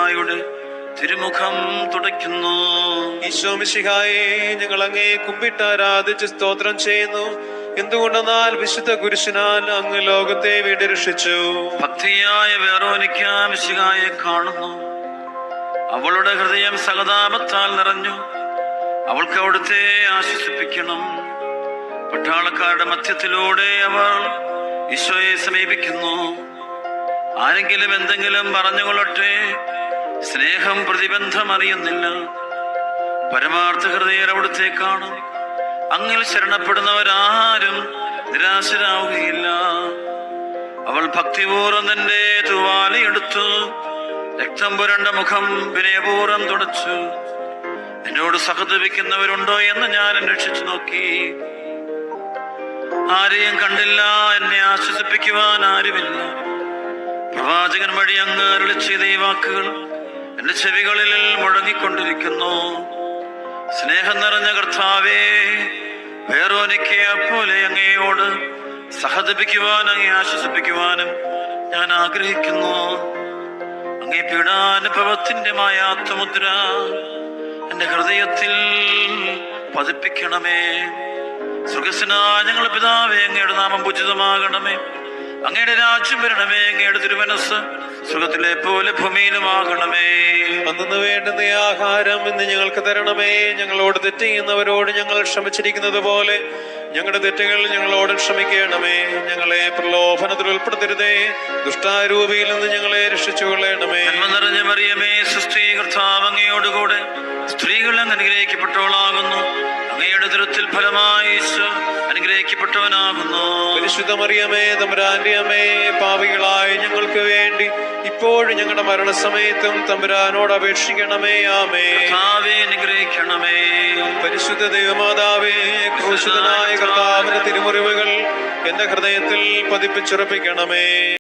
മിശിഹായുടെ തിരുമുഖം തുടയ്ക്കുന്നു. ഈശോ മിശിഹായെ, ഞങ്ങൾ അങ്ങേ കുമ്പിട്ട് ആരാധിച്ച് സ്തോത്രം ചെയ്യുന്നു. എന്തുകൊണ്ടെന്നാൽ വിശുദ്ധ കുരിശിനാൽ അങ്ങ് ലോകത്തെ വീട് രക്ഷിച്ചു. ഭക്തിയായ വെറോനിക്ക മിശിഹായെ കാണുന്നു. അവളുടെ ഹൃദയം സഹതാപത്താൽ നിറഞ്ഞു. അവൾക്ക് അവിടുത്തെ ആശ്വസിപ്പിക്കണം. പട്ടാളക്കാരുടെ മധ്യത്തിലൂടെ അവർ ഈശോയെ സമീപിക്കുന്നു. ആരെങ്കിലും എന്തെങ്കിലും പറഞ്ഞുകൊള്ളട്ടെ, സ്നേഹം പ്രതിബന്ധം അറിയുന്നില്ല. പരമാർത്ഥ ഹൃദയർ അവിടുത്തെ കാണും. അങ്ങിൽ ശരണപ്പെടുന്നവരാരും നിരാശരാവുകയില്ല. അവൾ ഭക്തിപൂർവ്വം തന്റെ തൂവാലയെടുത്തു, രക്തം പുരണ്ട മുഖം വിനയപൂർവ്വം തുടച്ചു. എന്നോട് സഹതപിക്കുന്നവരുണ്ടോ എന്ന് ഞാൻ അന്വേഷിച്ചു നോക്കി. ആരെയും കണ്ടില്ല. എന്നെ ആശ്വസിപ്പിക്കുവാൻ ആരുമില്ല. പ്രവാചകൻ വഴി അങ്ങ് അരുളി ചെയ്ത ഈ വാക്കുകൾ എന്റെ ചെവികളിൽ മുഴങ്ങിക്കൊണ്ടിരിക്കുന്നു. സ്നേഹം നിറഞ്ഞ കർത്താവേ, വെറോനിക്കയെ പോലെ അങ്ങയോട് സഹതപിക്കുവാൻ, അങ്ങേ ആശ്വസിപ്പിക്കുവാനും ഞാൻ ആഗ്രഹിക്കുന്നു. അങ്ങേ പീഡാനുഭവത്തിന്റെ മായാത്ത മുദ്ര എന്റെ ഹൃദയത്തിൽ പതിപ്പിക്കണമേ. സ്വർഗ്ഗസ്ഥനായ ഞങ്ങളുടെ പിതാവേ, അങ്ങയുടെ നാമം പൂജിതമാകണമേ. അങ്ങയുടെ രാജ്യം വരണമേ. അങ്ങയുടെ തിരുമനസ്സ് സ്വർഗ്ഗത്തിലെ പോലെ ഭൂമിയിലുമാകണമേ. അന്നു വേണ്ടുന്ന ആഹാരം ഇന്ന് ഞങ്ങൾക്ക് തരണമേ. ഞങ്ങളോട് തെറ്റ് ചെയ്യുന്നവരോട് ഞങ്ങൾ ക്ഷമിച്ചിരിക്കുന്നത് പോലെ ഞങ്ങളുടെ തെറ്റുകൾ ഞങ്ങളോട് ക്ഷമിക്കണമേ. ഞങ്ങളെ പ്രലോഭനത്തിൽ ഉൾപ്പെടുത്തരുതേ, ദുഷ്ടാരൂപിയിൽ നിന്ന് ഞങ്ങളെ രക്ഷിച്ചുകൊള്ളണമേ. നന്മ നിറഞ്ഞ മറിയമേ, സുസ്ഥീ, കർത്താവ് അങ്ങയോടുകൂടെ സ്ത്രീകൾ അങ്ങ് അനുഗ്രഹിക്കപ്പെട്ടവളാകുന്നു. അങ്ങയുടെ ദുരത്തിൽ ഫലമായി ഈശോ അനുഗ്രഹിക്കപ്പെട്ടവനാകുന്നു. പരിശുദ്ധ മറിയമേ, തമ്പുരാന്റെ അമ്മേ, പാപികളായ ഞങ്ങൾക്ക് വേണ്ടി ഇപ്പോഴും ഞങ്ങളുടെ മരണസമയത്തും തമ്പുരാനോട് അപേക്ഷിക്കണമേ. ആമേ. അനുഗ്രഹിക്കണമേ. പരിശുദ്ധ ദൈവമാതാവേ, ക്രൂശിതനായ കർത്താവിന്റെ തിരുമുറിവുകൾ എന്റെ ഹൃദയത്തിൽ പതിപ്പിച്ചുറപ്പിക്കണമേ.